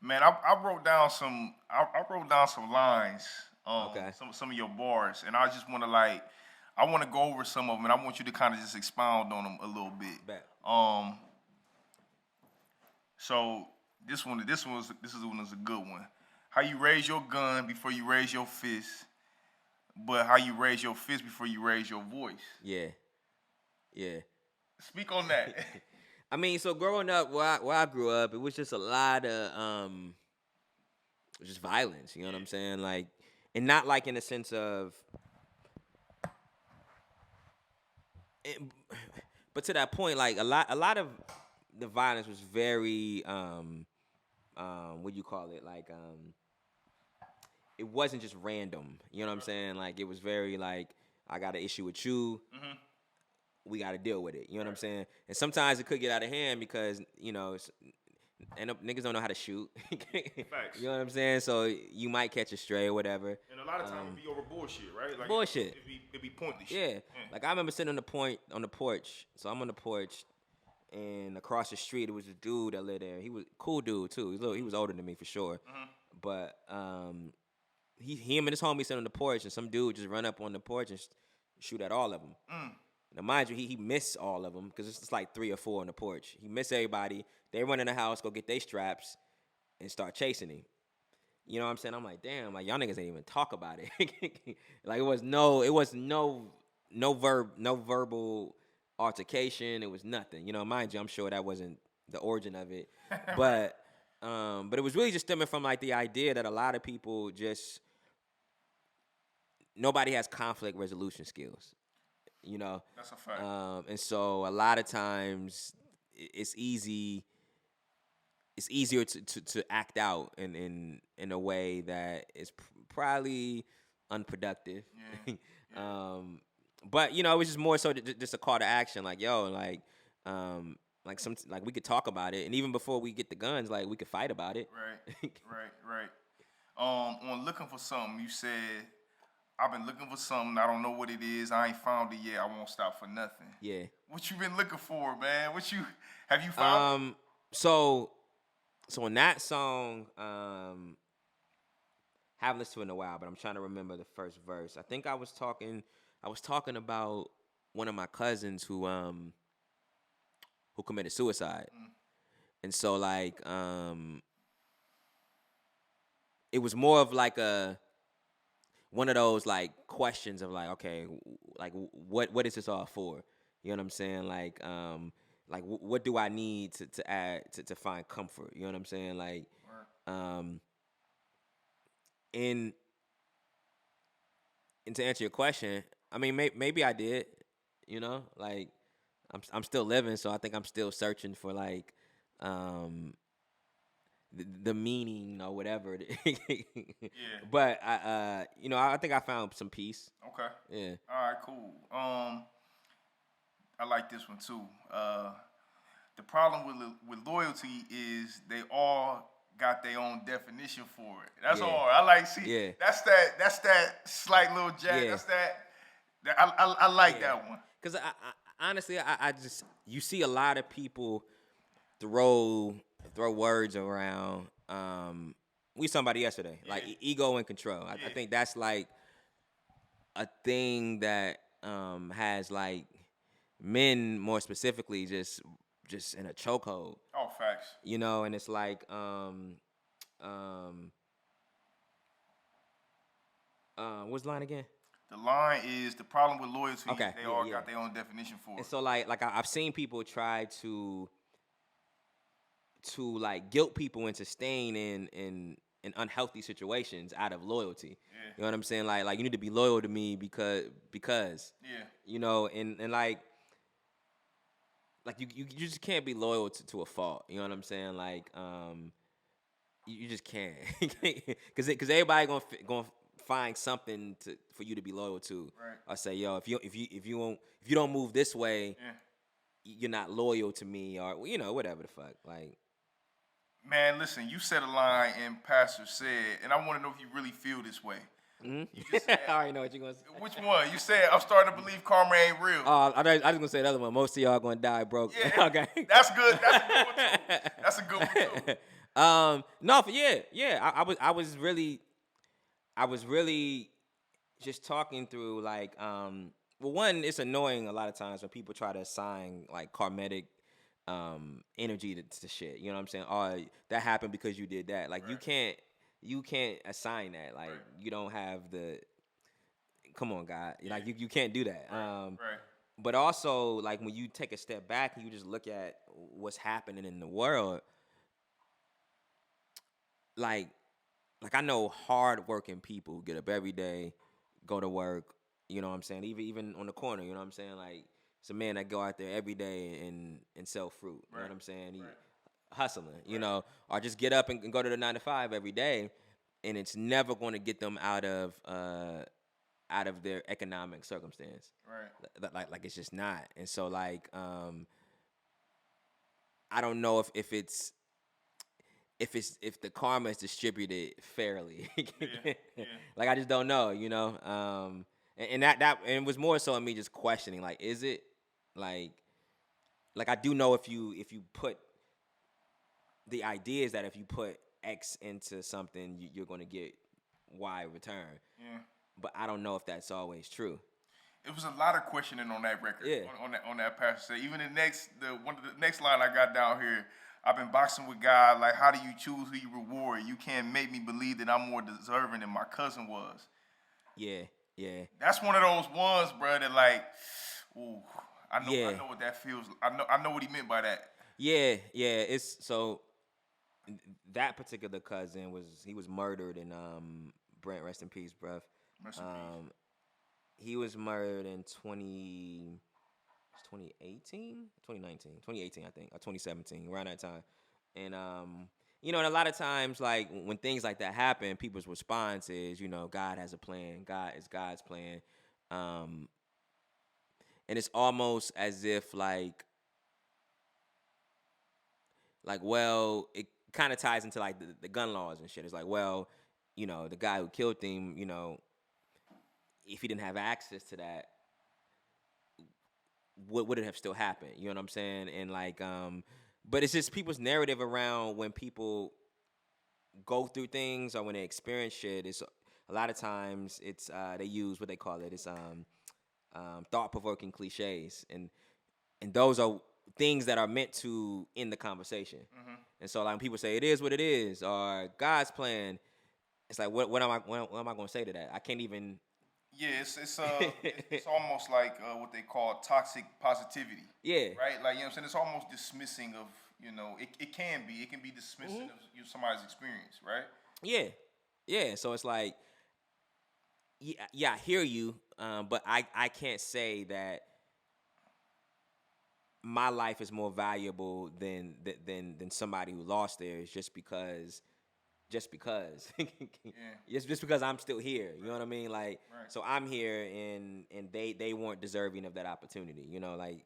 Man, I wrote down some. I wrote down some lines. Okay. Some of your bars, and I just want to I want to go over some of them, and I want you to kind of just expound on them a little bit. Bet. Um, so this one is a good one. How you raise your gun before you raise your fist, but how you raise your fist before you raise your voice. Yeah. Yeah. Speak on that. I mean, so growing up, where I grew up, it was just a lot of just violence. You know what I'm saying? Like, and not like in the sense of, it, but to that point, like a lot of the violence was very what do you call it? Like it wasn't just random. You know what I'm saying? Like it was very like I got an issue with you. Hmm. We got to deal with it. You know what I'm Right. saying? And sometimes it could get out of hand because and niggas don't know how to shoot. Facts. You know what I'm saying? So you might catch a stray or whatever. And a lot of times it be over bullshit, right? Like Bullshit. it be pointless. Yeah. Yeah. Like I remember sitting on the porch. So I'm on the porch, and across the street it was a dude that lived there. He was a cool dude too. He was older than me for sure. Mhm. But him and his homie sitting on the porch, and some dude just run up on the porch and shoot at all of them. Mm. Now, mind you, he missed all of them because it's just like 3 or 4 on the porch. He missed everybody. They run in the house, go get their straps, and start chasing him. You know what I'm saying? I'm like, damn, like y'all niggas ain't even talk about it. Like it was no verbal altercation. It was nothing. You know, mind you, I'm sure that wasn't the origin of it, but it was really just stemming from like the idea that a lot of people just nobody has conflict resolution skills. You know, That's a fact. and so a lot of times it's easier to act out in a way that is probably unproductive. Yeah. But you know, it was just more so just a call to action, like yo, like we could talk about it, and even before we get the guns, like we could fight about it. Right. On looking for something, you said I've been looking for something. I don't know what it is. I ain't found it yet. I won't stop for nothing. Yeah. What you been looking for, man? Have you found? So in that song, haven't listened to it in a while, but I'm trying to remember the first verse. I think I was talking about one of my cousins who committed suicide. Mm. And so like it was more of like one of those like questions of like, okay, like what is this all for? You know what I'm saying? Like what do I need to add to find comfort? You know what I'm saying? Like and to answer your question, I mean maybe I did, you know, like I'm still living, so I think I'm still searching for like the meaning or whatever. Yeah. But I think I found some peace. Okay. Yeah. All right. Cool. I like this one too. The problem with loyalty is they all got their own definition for it. That's all. I like see. Yeah. That's that slight little jack. Yeah. That's that. I like that one. Because I honestly, I just you see a lot of people throw words around. We somebody yesterday, like ego and control. I think that's like a thing that has like men more specifically just in a chokehold. Oh, facts. You know, and it's like what's the line again? The line is the problem with loyalty. Okay. They all got their own definition for And it. so like I've seen people try to like guilt people into staying in unhealthy situations out of loyalty. Yeah. You know what I'm saying? Like you need to be loyal to me because Yeah. you know, and like you just can't be loyal to a fault. You know what I'm saying? Like you just can't because everybody gonna find something for you to be loyal to. Right. I say, yo, if you don't move this way, Yeah. you're not loyal to me, or you know, whatever the fuck. Like, Man, listen, you said a line and Pastor said, and I want to know if you really feel this way. mm-hmm. You just said, I already know what you're gonna say. which one? You said, I'm starting to believe karma ain't real. I was gonna say the other one. Most of y'all gonna die broke. Yeah. Okay. That's good. That's a good one, too. That's a good one, too. No, yeah. I was really just talking through like, well, one, it's annoying a lot of times when people try to assign like karmatic energy to shit. You know what I'm saying? Oh, that happened because you did that. Like you can't assign that. Like you don't have the. Come on, God. Like you can't do that. Right. But also like when you take a step back and you just look at what's happening in the world, like I know hardworking people who get up every day, go to work, you know what I'm saying? Even on the corner, you know what I'm saying? Like it's a man that go out there every day and sell fruit. You know what I'm saying? He hustling, you know, or just get up and go to the 9 to 5 every day, and it's never going to get them out of their economic circumstance. Right. Like it's just not. And so like I don't know if the karma is distributed fairly. Like I just don't know, you know. And that and it was more so on me just questioning, like, is it like I do know if you put the idea is that if you put X into something, you're going to get Y return. Yeah. But I don't know if that's always true. It was a lot of questioning on that record. Yeah. On that passage. Even one of the next line I got down here. I've been boxing with God. Like, how do you choose who you reward? You can't make me believe that I'm more deserving than my cousin was. Yeah. That's one of those ones, bro. That like, ooh, I know. Yeah. I know what that feels. I know what he meant by that. Yeah. It's so that particular cousin was murdered in Brent, rest in peace, bruv. Rest in peace. He was murdered in 2018, 2019, 2018, I think, or 2017, around that time. And you know, and a lot of times, like when things like that happen, people's response is, you know, God has a plan. God is God's plan. And it's almost as if well, it kind of ties into like the gun laws and shit. It's like, well, you know, the guy who killed him, you know, if he didn't have access to that, would it have still happened? You know what I'm saying? And like, but it's just people's narrative around when people go through things or when they experience shit. It's a lot of times it's they use what they call it. It's thought-provoking cliches, and those are things that are meant to end the conversation. Mm-hmm. And so like when people say it is what it is or God's plan, it's like what am I going to say to that? I can't even. Yeah, it's almost like what they call toxic positivity. Yeah. Right? Like, you know what I'm saying? It's almost dismissing of, you know, it can be dismissing of somebody's experience, right? Yeah. So it's like, yeah, I hear you, but I can't say that my life is more valuable than somebody who lost theirs just because. Just because I'm still here, you know what I mean? Like, so I'm here, and they weren't deserving of that opportunity, you know. Like,